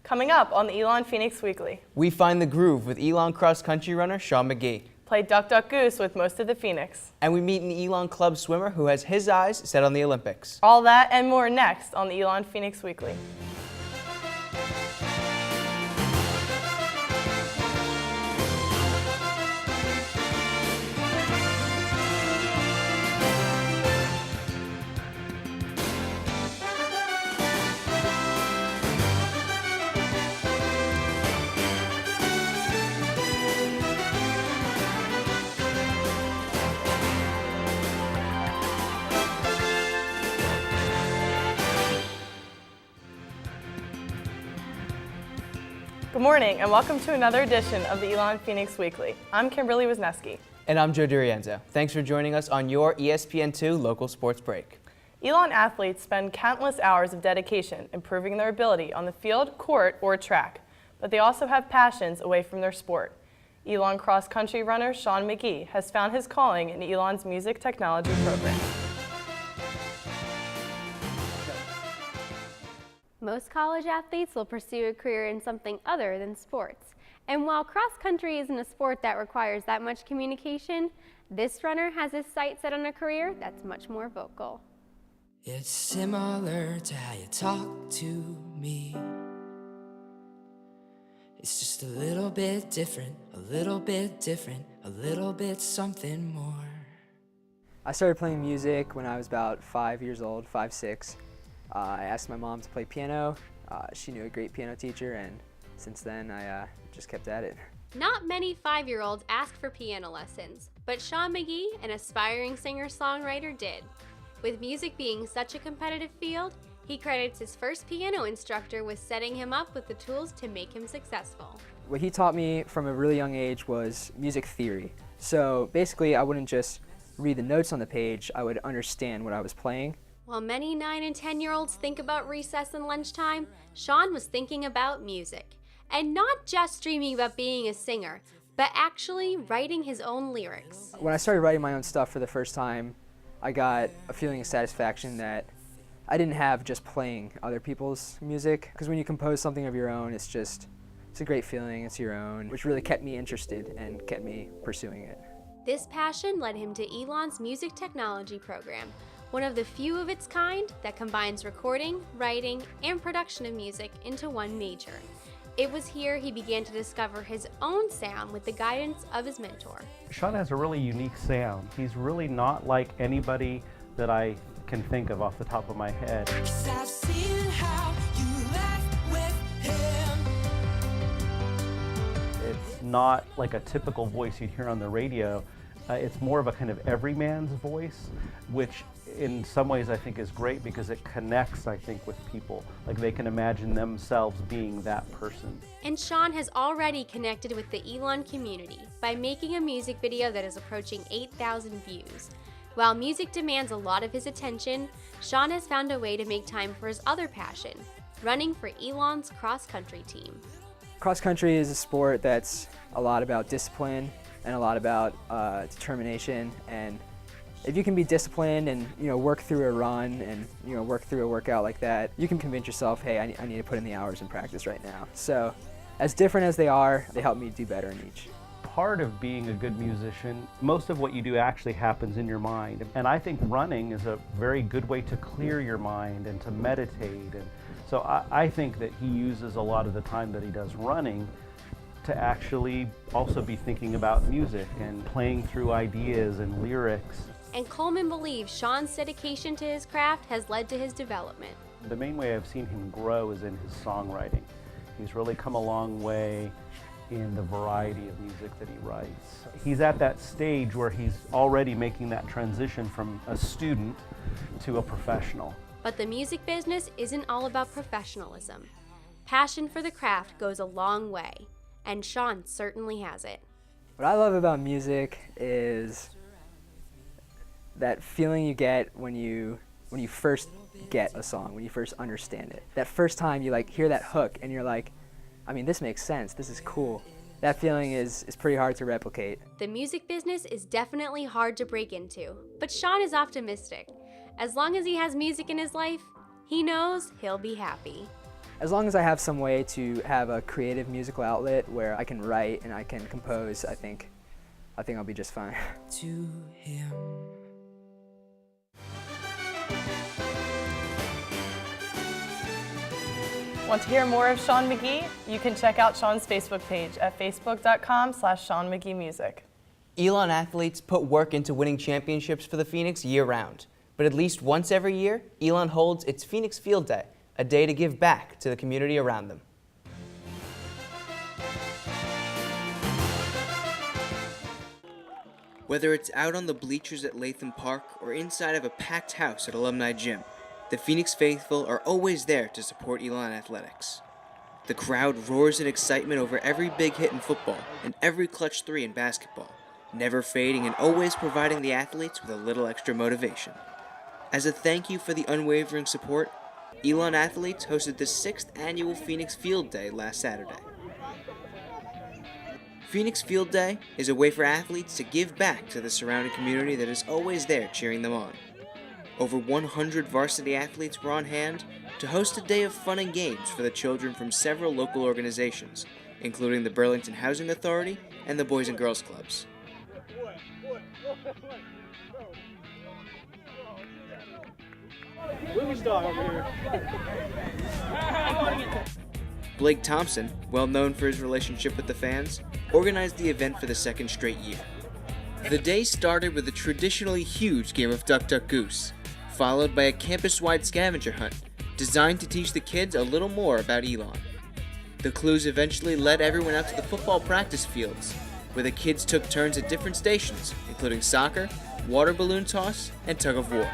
Coming up on the Elon Phoenix Weekly. We find the groove with Elon cross-country runner Sean McGee. Play Duck Duck Goose with most of the Phoenix. And we meet an Elon Club swimmer who has his eyes set on the Olympics. All that and more next on the Elon Phoenix Weekly. Good morning and welcome to another edition of the Elon Phoenix Weekly. I'm Kimberly Wisniewski. And I'm Joe Durienzo. Thanks for joining us on your ESPN2 local sports break. Elon athletes spend countless hours of dedication improving their ability on the field, court, or track, but they also have passions away from their sport. Elon cross-country runner Sean McGee has found his calling in Elon's music technology program. Most college athletes will pursue a career in something other than sports. And while cross-country isn't a sport that requires that much communication, this runner has his sights set on a career that's much more vocal. It's similar to how you talk to me. It's just a little bit different, a little bit different, a little bit something more. I started playing music when I was about 5 years old, 5, 6. I asked my mom to play piano. She knew a great piano teacher, and since then I just kept at it. Not many 5-year-olds ask for piano lessons, but Sean McGee, an aspiring singer-songwriter, did. With music being such a competitive field, he credits his first piano instructor with setting him up with the tools to make him successful. What he taught me from a really young age was music theory. So basically I wouldn't just read the notes on the page, I would understand what I was playing. While many 9 and 10-year-olds think about recess and lunchtime, Sean was thinking about music. And not just dreaming about being a singer, but actually writing his own lyrics. When I started writing my own stuff for the first time, I got a feeling of satisfaction that I didn't have just playing other people's music. Because when you compose something of your own, it's a great feeling, it's your own, which really kept me interested and kept me pursuing it. This passion led him to Elon's music technology program, one of the few of its kind that combines recording, writing, and production of music into one major. It was here he began to discover his own sound with the guidance of his mentor. Sean has a really unique sound. He's really not like anybody that I can think of off the top of my head. I've seen how you laugh with him. It's not like a typical voice you'd hear on the radio. It's more of a kind of everyman's voice, which in some ways I think is great because it connects, I think, with people. Like they can imagine themselves being that person. And Sean has already connected with the Elon community by making a music video that is approaching 8,000 views. While music demands a lot of his attention, Sean has found a way to make time for his other passion, running for Elon's cross-country team. Cross-country is a sport that's a lot about discipline and a lot about determination, and if you can be disciplined and work through a run and work through a workout like that, you can convince yourself, hey, I need to put in the hours in practice right now. So as different as they are, they help me do better in each. Part of being a good musician, most of what you do actually happens in your mind. And I think running is a very good way to clear your mind and to meditate. And so I think that he uses a lot of the time that he does running to actually also be thinking about music and playing through ideas and lyrics. And Coleman believes Sean's dedication to his craft has led to his development. The main way I've seen him grow is in his songwriting. He's really come a long way in the variety of music that he writes. He's at that stage where he's already making that transition from a student to a professional. But the music business isn't all about professionalism. Passion for the craft goes a long way, and Sean certainly has it. What I love about music is that feeling you get when you first get a song, when you first understand it. That first time you hear that hook and you're like, I mean, this makes sense, this is cool. That feeling is pretty hard to replicate. The music business is definitely hard to break into, but Sean is optimistic. As long as he has music in his life, he knows he'll be happy. as long as I have some way to have a creative musical outlet where I can write and I can compose, I think I'll be just fine. To him. Want to hear more of Sean McGee? You can check out Sean's Facebook page at facebook.com/Sean McGee Music. Elon athletes put work into winning championships for the Phoenix year-round. But at least once every year, Elon holds its Phoenix Field Day, a day to give back to the community around them. Whether it's out on the bleachers at Latham Park or inside of a packed house at Alumni Gym, the Phoenix faithful are always there to support Elon athletics. The crowd roars in excitement over every big hit in football and every clutch three in basketball, never fading and always providing the athletes with a little extra motivation. As a thank you for the unwavering support, Elon athletes hosted the 6th annual Phoenix Field Day last Saturday. Phoenix Field Day is a way for athletes to give back to the surrounding community that is always there cheering them on. Over 100 varsity athletes were on hand to host a day of fun and games for the children from several local organizations, including the Burlington Housing Authority and the Boys and Girls Clubs. Blake Thompson, well known for his relationship with the fans, organized the event for the second straight year. The day started with a traditionally huge game of Duck Duck Goose, followed by a campus-wide scavenger hunt designed to teach the kids a little more about Elon. The clues eventually led everyone out to the football practice fields, where the kids took turns at different stations, including soccer, water balloon toss, and tug of war.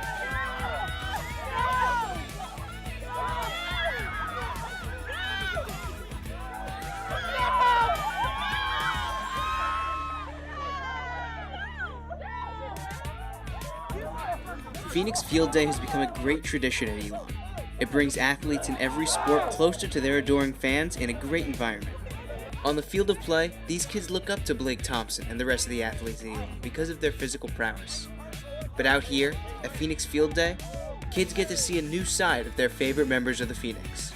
Phoenix Field Day has become a great tradition at Elon. It brings athletes in every sport closer to their adoring fans in a great environment. On the field of play, these kids look up to Blake Thompson and the rest of the athletes at Elon because of their physical prowess. But out here, at Phoenix Field Day, kids get to see a new side of their favorite members of the Phoenix.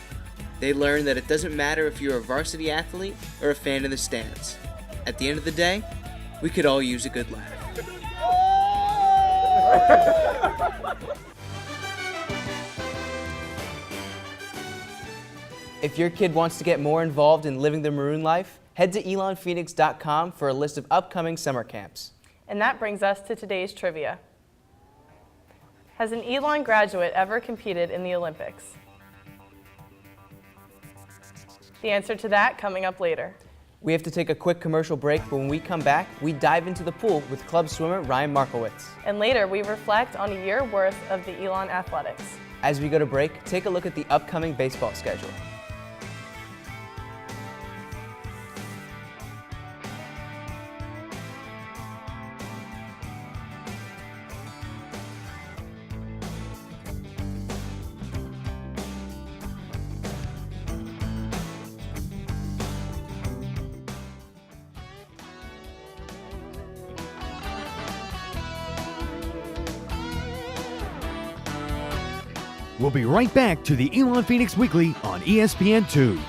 They learn that it doesn't matter if you're a varsity athlete or a fan in the stands. At the end of the day, we could all use a good laugh. If your kid wants to get more involved in living the maroon life, head to elonphoenix.com for a list of upcoming summer camps. And that brings us to today's trivia. Has an Elon graduate ever competed in the Olympics? The answer to that coming up later. We have to take a quick commercial break, but when we come back, we dive into the pool with club swimmer Ryan Markowitz. And later, we reflect on a year worth of the Elon athletics. As we go to break, take a look at the upcoming baseball schedule. We'll be right back to the Elon Phoenix Weekly on ESPN2.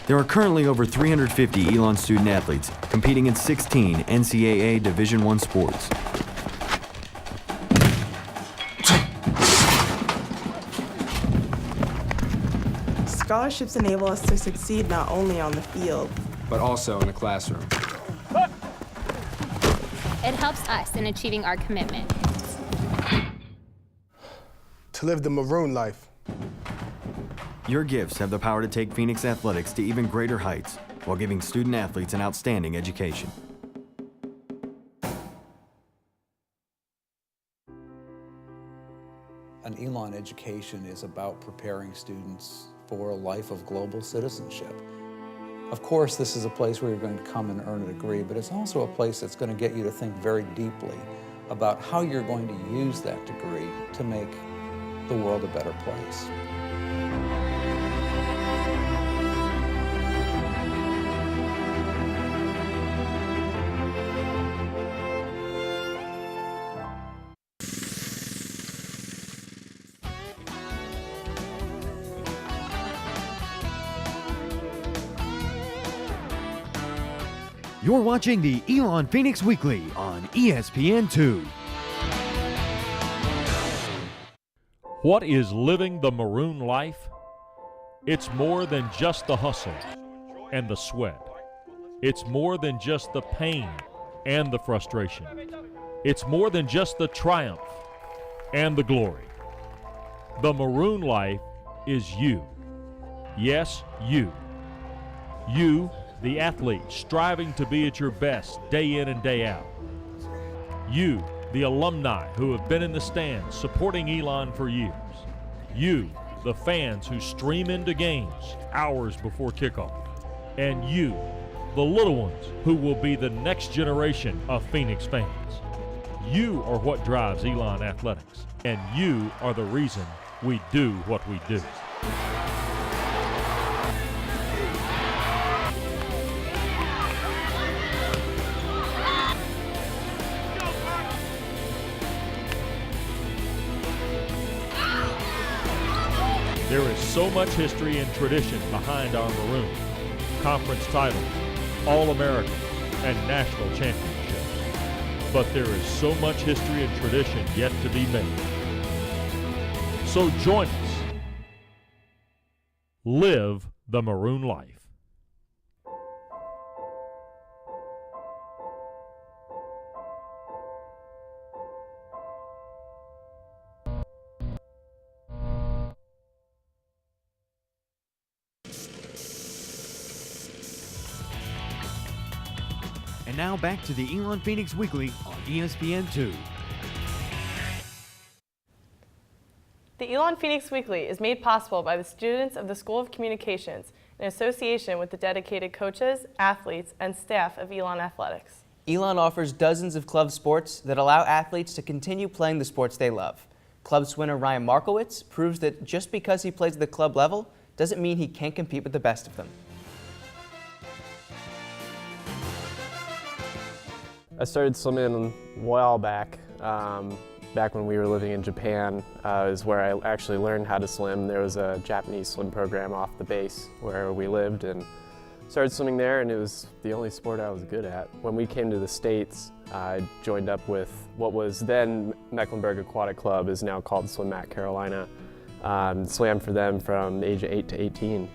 There are currently over 350 Elon student athletes competing in 16 NCAA Division I sports. Scholarships enable us to succeed not only on the field, but also in the classroom. It helps us in achieving our commitment. To live the maroon life. Your gifts have the power to take Phoenix athletics to even greater heights while giving student athletes an outstanding education. An Elon education is about preparing students for a life of global citizenship. Of course, this is a place where you're going to come and earn a degree, but it's also a place that's going to get you to think very deeply about how you're going to use that degree to make the world a better place. You're watching the Elon Phoenix Weekly on ESPN2. What is living the maroon life? It's more than just the hustle and the sweat. It's more than just the pain and the frustration. It's more than just the triumph and the glory. The maroon life is you. Yes, you. You, the athlete, striving to be at your best day in and day out. You, the alumni who have been in the stands supporting Elon for years. You, the fans who stream into games hours before kickoff. And you, the little ones who will be the next generation of Phoenix fans. You are what drives Elon Athletics, and you are the reason we do what we do. There is so much history and tradition behind our maroon. Conference titles, All-American, and national championships. But there is so much history and tradition yet to be made. So join us. Live the maroon life. And now back to the Elon Phoenix Weekly on ESPN2. The Elon Phoenix Weekly is made possible by the students of the School of Communications in association with the dedicated coaches, athletes, and staff of Elon Athletics. Elon offers dozens of club sports that allow athletes to continue playing the sports they love. Club winner Ryan Markowitz proves that just because he plays at the club level doesn't mean he can't compete with the best of them. I started swimming a while back. Back when we were living in Japan is where I actually learned how to swim. There was a Japanese swim program off the base where we lived, and started swimming there, and it was the only sport I was good at. When we came to the States, I joined up with what was then Mecklenburg Aquatic Club, is now called Swim at Carolina. Swam for them from the age of 8 to 18.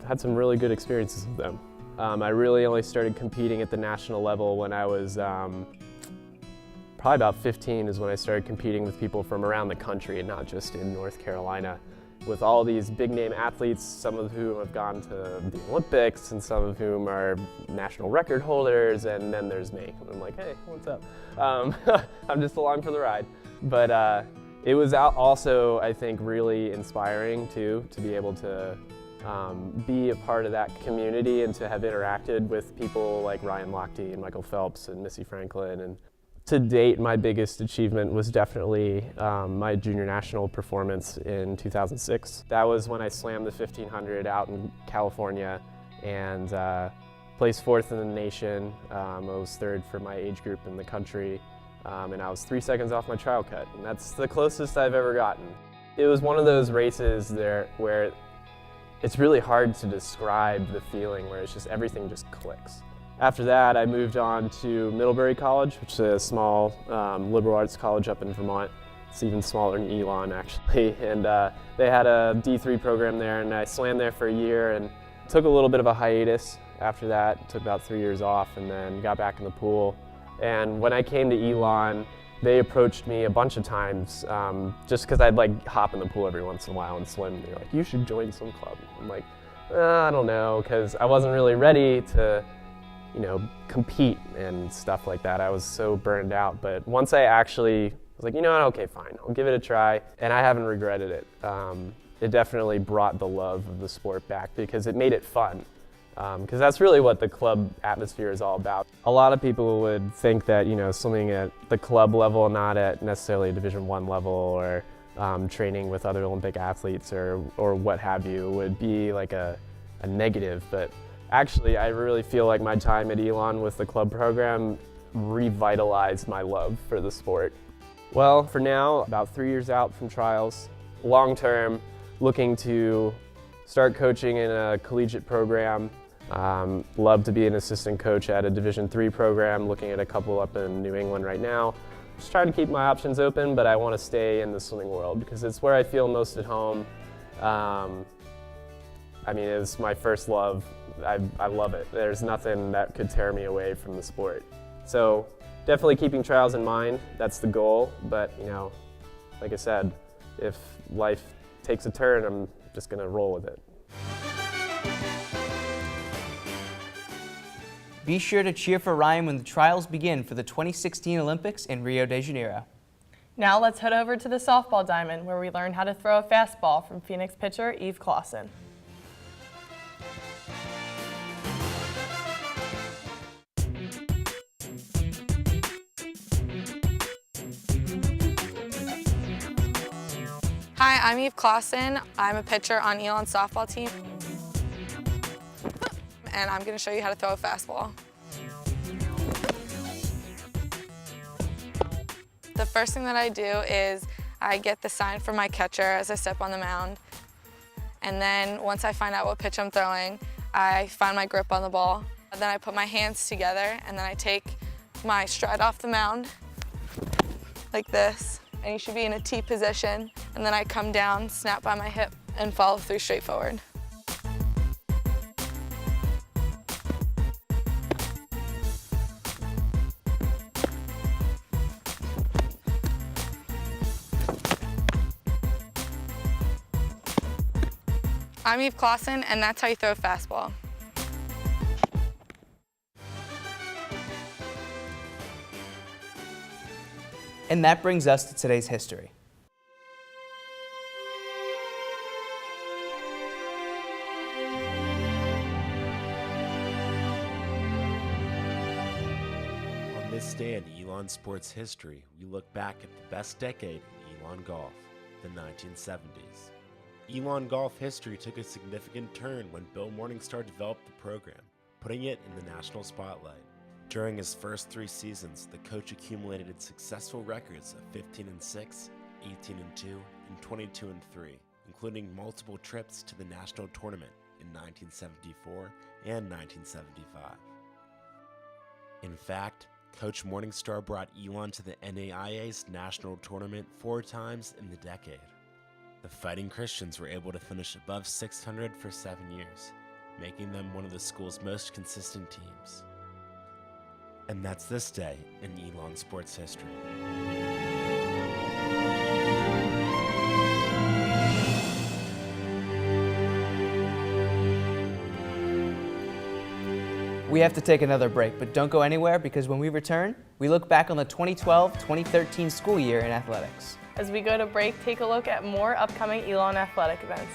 Had some really good experiences with them. I really only started competing at the national level when I was probably about 15 is when I started competing with people from around the country and not just in North Carolina. With all these big name athletes, some of whom have gone to the Olympics and some of whom are national record holders, and then there's me. And I'm like, hey, what's up? I'm just along for the ride. But it was also, I think, really inspiring too, to be able to be a part of that community and to have interacted with people like Ryan Lochte and Michael Phelps and Missy Franklin. And to date, my biggest achievement was definitely my junior national performance in 2006. That was when I slammed the 1500 out in California and placed 4th in the nation. I was 3rd for my age group in the country, and I was 3 seconds off my trial cut, and that's the closest I've ever gotten. It was one of those races there where it's really hard to describe the feeling where it's just everything just clicks. After that, I moved on to Middlebury College, which is a small liberal arts college up in Vermont. It's even smaller than Elon, actually. And they had a D3 program there, and I swam there for a year and took a little bit of a hiatus after that. Took about 3 years off and then got back in the pool. And when I came to Elon, they approached me a bunch of times just because I'd like hop in the pool every once in a while and swim. They're like, you should join swim club. I'm like, I don't know, because I wasn't really ready to compete and stuff like that. I was so burned out. But once I actually was like, you know what, okay, fine, I'll give it a try. And I haven't regretted it. It definitely brought the love of the sport back because it made it fun. Because that's really what the club atmosphere is all about. A lot of people would think that, swimming at the club level, not at necessarily a Division I level or training with other Olympic athletes or what have you would be like a negative. But actually, I really feel like my time at Elon with the club program revitalized my love for the sport. Well, for now, about 3 years out from trials, long term, looking to start coaching in a collegiate program, Love to be an assistant coach at a Division III program, looking at a couple up in New England right now. Just trying to keep my options open, but I want to stay in the swimming world because it's where I feel most at home. I mean, it's my first love. I love it. There's nothing that could tear me away from the sport. So definitely keeping trials in mind, that's the goal. But you know, like I said, if life takes a turn, I'm just gonna roll with it. Be sure to cheer for Ryan when the trials begin for the 2016 Olympics in Rio de Janeiro. Now let's head over to the softball diamond where we learn how to throw a fastball from Phoenix pitcher Eve Clausen. Hi, I'm Eve Clausen. I'm a pitcher on Elon's softball team. And I'm going to show you how to throw a fastball. The first thing that I do is I get the sign from my catcher as I step on the mound. And then once I find out what pitch I'm throwing, I find my grip on the ball. Then I put my hands together and then I take my stride off the mound like this. And you should be in a T position. And then I come down, snap by my hip, and follow through straight forward. I'm Eve Clausen, and that's how you throw a fastball. And that brings us to today's history. On this day in Elon sports history, we look back at the best decade in Elon golf, the 1970s. Elon golf history took a significant turn when Bill Morningstar developed the program, putting it in the national spotlight. During his first 3 seasons, the coach accumulated successful records of 15-6, 18-2, and 22-3, including multiple trips to the national tournament in 1974 and 1975. In fact, Coach Morningstar brought Elon to the NAIA's national tournament 4 times in the decade. The Fighting Christians were able to finish above 600 for 7 years, making them one of the school's most consistent teams. And that's this day in Elon sports history. We have to take another break, but don't go anywhere because when we return, we look back on the 2012-2013 school year in athletics. As we go to break, take a look at more upcoming Elon athletic events.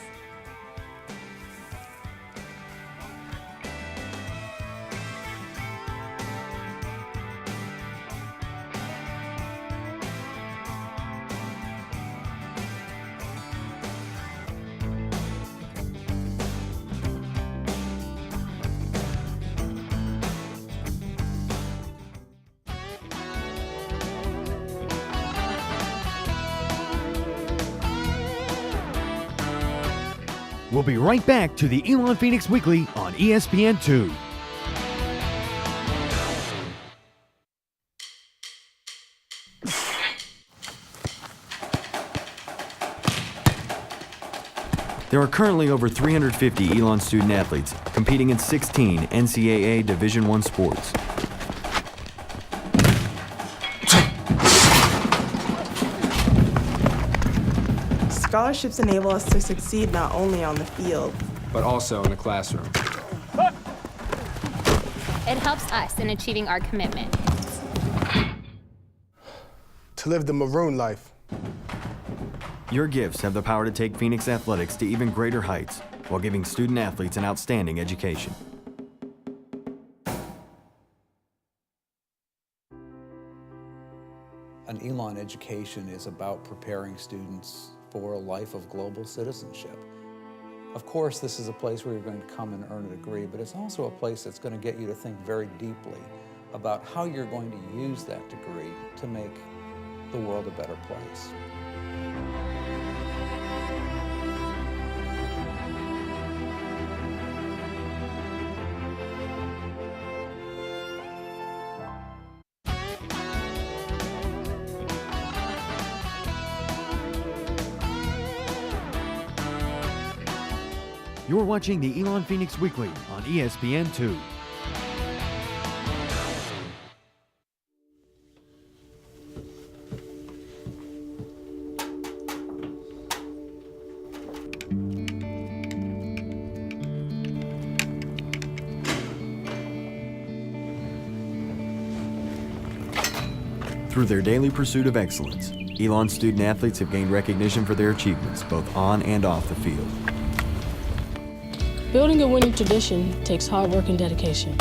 We'll be right back to the Elon Phoenix Weekly on ESPN2. There are currently over 350 Elon student athletes competing in 16 NCAA Division I sports. Scholarships enable us to succeed not only on the field, but also in the classroom. It helps us in achieving our commitment. To live the maroon life. Your gifts have the power to take Phoenix athletics to even greater heights while giving student athletes an outstanding education. An Elon education is about preparing students for a life of global citizenship. Of course, this is a place where you're going to come and earn a degree, but it's also a place that's going to get you to think very deeply about how you're going to use that degree to make the world a better place. You're watching the Elon Phoenix Weekly on ESPN2. Through their daily pursuit of excellence, Elon student athletes have gained recognition for their achievements both on and off the field. Building a winning tradition takes hard work and dedication.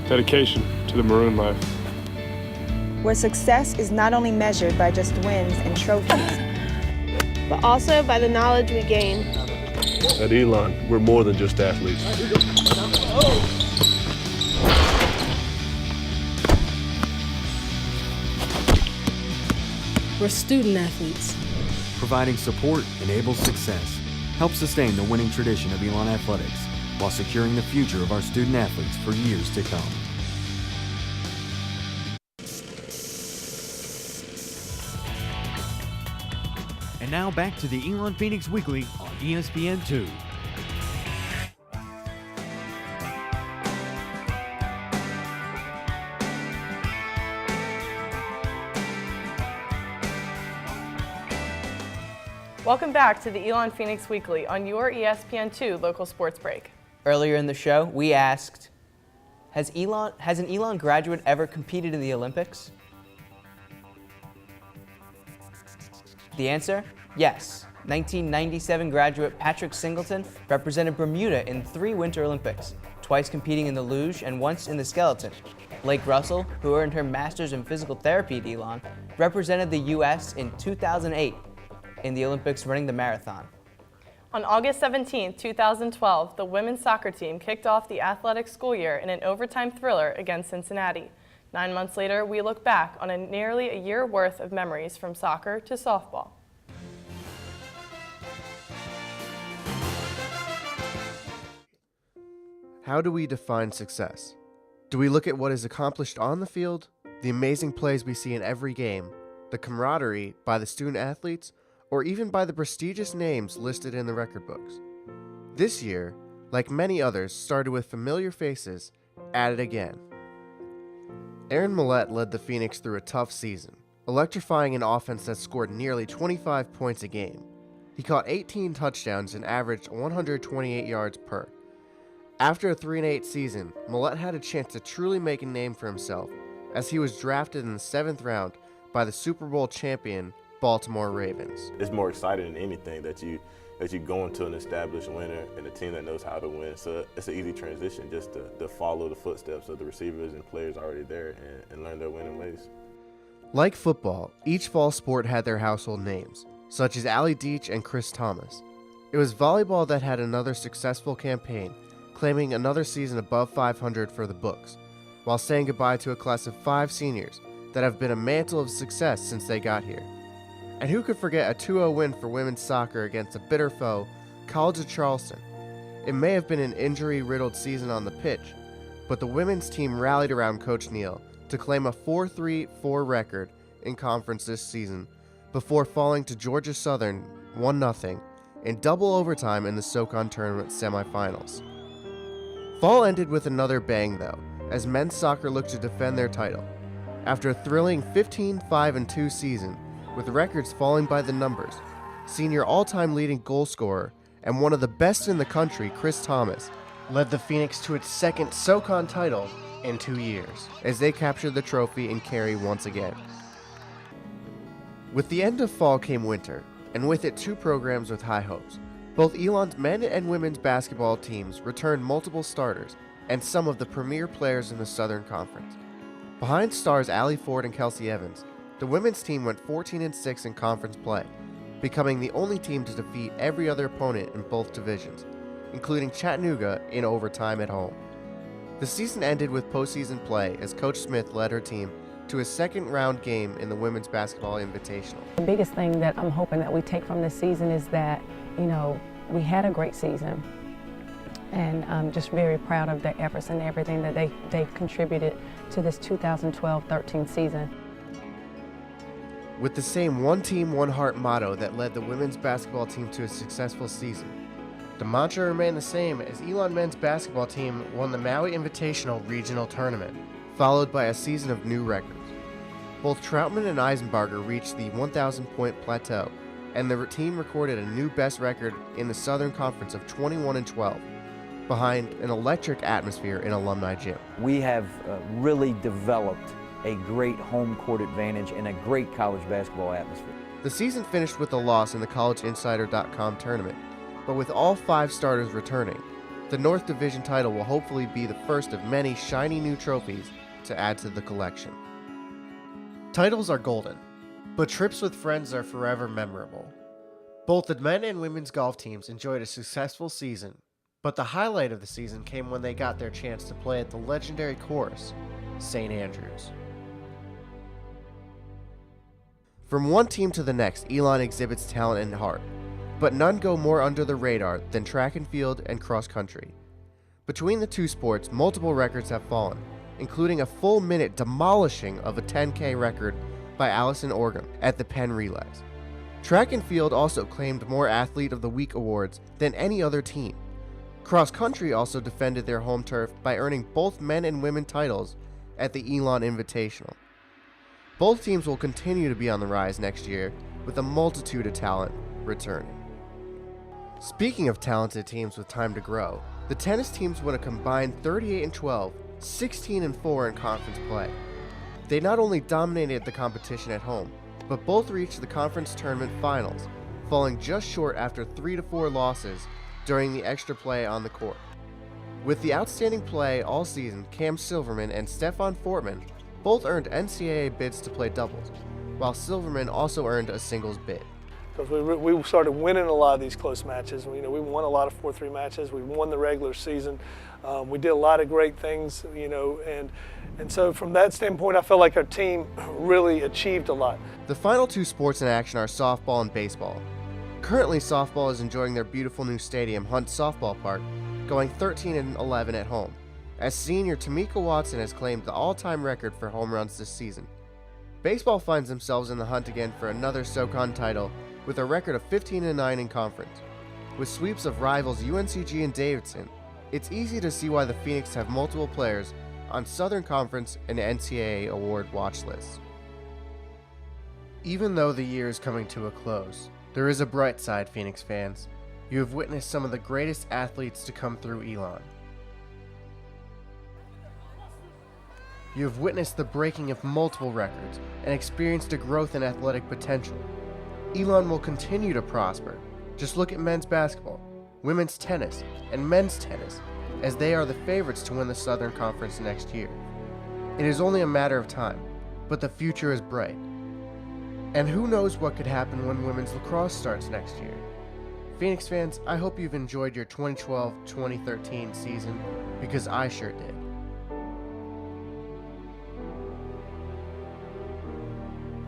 Dedication to the Maroon life. Where success is not only measured by just wins and trophies, but also by the knowledge we gain. At Elon, we're more than just athletes. We're student athletes. Providing support enables success. Help sustain the winning tradition of Elon Athletics while securing the future of our student athletes for years to come. And now back to the Elon Phoenix Weekly on ESPN2. Welcome back to the Elon Phoenix Weekly on your ESPN2 local sports break. Earlier in the show, we asked, has an Elon graduate ever competed in the Olympics? The answer? Yes. 1997 graduate Patrick Singleton represented Bermuda in 3 Winter Olympics, twice competing in the luge and once in the skeleton. Blake Russell, who earned her master's in physical therapy at Elon, represented the U.S. in 2008 in the Olympics running the marathon. On August 17, 2012, the women's soccer team kicked off the athletic school year in an overtime thriller against Cincinnati. 9 months later, we look back on nearly a year worth of memories from soccer to softball. How do we define success? Do we look at what is accomplished on the field, the amazing plays we see in every game, the camaraderie by the student athletes, or even by the prestigious names listed in the record books? This year, like many others, started with familiar faces at it again. Aaron Millett led the Phoenix through a tough season, electrifying an offense that scored nearly 25 points a game. He caught 18 touchdowns and averaged 128 yards per. After a 3-8 season, Millett had a chance to truly make a name for himself, as he was drafted in the 7th round by the Super Bowl champion Baltimore Ravens. It's more exciting than anything that you go into an established winner and a team that knows how to win. So it's an easy transition just to follow the footsteps of the receivers and players already there and learn their winning ways. Like football, each fall sport had their household names, such as Allie Deach and Chris Thomas. It was volleyball that had another successful campaign, claiming another season above 500 for the books, while saying goodbye to a class of 5 seniors that have been a mantle of success since they got here. And who could forget a 2-0 win for women's soccer against a bitter foe, College of Charleston? It may have been an injury-riddled season on the pitch, but the women's team rallied around Coach Neal to claim a 4-3-4 record in conference this season before falling to Georgia Southern 1-0 in double overtime in the SoCon tournament semifinals. Fall ended with another bang though, as men's soccer looked to defend their title. After a thrilling 15-5-2 season, with records falling by the numbers, senior all-time leading goal scorer and one of the best in the country, Chris Thomas, led the Phoenix to its 2nd SoCon title in 2 years, as they captured the trophy in Cary once again. With the end of fall came winter, and with it 2 programs with high hopes. Both Elon's men and women's basketball teams returned multiple starters and some of the premier players in the Southern Conference. Behind stars Allie Ford and Kelsey Evans, the women's team went 14-6 in conference play, becoming the only team to defeat every other opponent in both divisions, including Chattanooga in overtime at home. The season ended with postseason play as Coach Smith led her team to a 2nd round game in the Women's Basketball Invitational. The biggest thing that I'm hoping that we take from this season is that, we had a great season. And I'm just very proud of their efforts and everything that they've contributed to this 2012-13 season. With the same one team, one heart motto that led the women's basketball team to a successful season, The mantra remained the same as Elon men's basketball team won the Maui Invitational Regional Tournament, followed by a season of new records. Both Troutman and Eisenbarger reached the 1,000-point plateau, and the team recorded a new best record in the Southern Conference of 21-12, behind an electric atmosphere in Alumni Gym. We have really developed a great home court advantage and a great college basketball atmosphere. The season finished with a loss in the collegeinsider.com tournament, but with all 5 starters returning, the North Division title will hopefully be the first of many shiny new trophies to add to the collection. Titles are golden, but trips with friends are forever memorable. Both the men and women's golf teams enjoyed a successful season, but the highlight of the season came when they got their chance to play at the legendary course, St. Andrews. From one team to the next, Elon exhibits talent and heart, but none go more under the radar than track and field and cross country. Between the two sports, multiple records have fallen, including a full minute demolishing of a 10K record by Allison Orgum at the Penn Relays. Track and field also claimed more Athlete of the Week awards than any other team. Cross country also defended their home turf by earning both men and women titles at the Elon Invitational. Both teams will continue to be on the rise next year, with a multitude of talent returning. Speaking of talented teams with time to grow, the tennis teams won a combined 38-12, 16-4 in conference play. They not only dominated the competition at home, but both reached the conference tournament finals, falling just short after 3-4 losses during the extra play on the court. With the outstanding play all season, Cam Silverman and Stefan Fortman both earned NCAA bids to play doubles, while Silverman also earned a singles bid. Because we started winning a lot of these close matches. We won a lot of 4-3 matches. We won the regular season. We did a lot of great things, and so from that standpoint, I felt like our team really achieved a lot. The final 2 sports in action are softball and baseball. Currently, softball is enjoying their beautiful new stadium, Hunt Softball Park, going 13-11 at home, as senior Tamika Watson has claimed the all-time record for home runs this season. Baseball finds themselves in the hunt again for another SoCon title, with a record of 15-9 in conference. With sweeps of rivals UNCG and Davidson, it's easy to see why the Phoenix have multiple players on Southern Conference and NCAA award watch lists. Even though the year is coming to a close, there is a bright side, Phoenix fans. You have witnessed some of the greatest athletes to come through Elon. You have witnessed the breaking of multiple records and experienced a growth in athletic potential. Elon will continue to prosper. Just look at men's basketball, women's tennis, and men's tennis, as they are the favorites to win the Southern Conference next year. It is only a matter of time, but the future is bright. And who knows what could happen when women's lacrosse starts next year. Phoenix fans, I hope you've enjoyed your 2012-2013 season, because I sure did.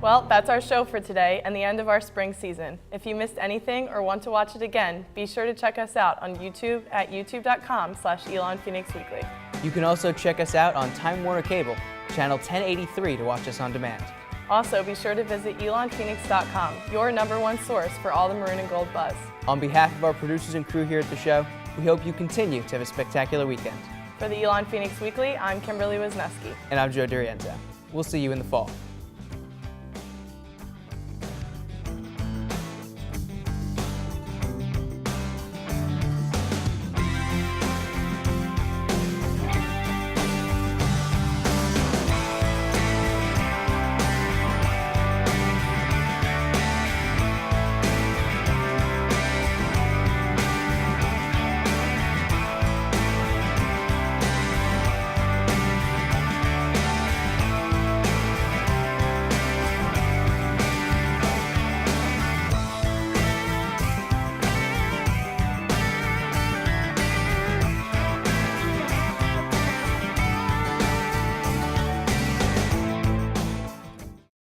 Well, that's our show for today and the end of our spring season. If you missed anything or want to watch it again, be sure to check us out on YouTube at youtube.com/Elon Phoenix Weekly. You can also check us out on Time Warner Cable, channel 1083 to watch us on demand. Also, be sure to visit elonphoenix.com, your #1 source for all the maroon and gold buzz. On behalf of our producers and crew here at the show, we hope you continue to have a spectacular weekend. For the Elon Phoenix Weekly, I'm Kimberly Wisniewski. And I'm Joe Durienzo. We'll see you in the fall.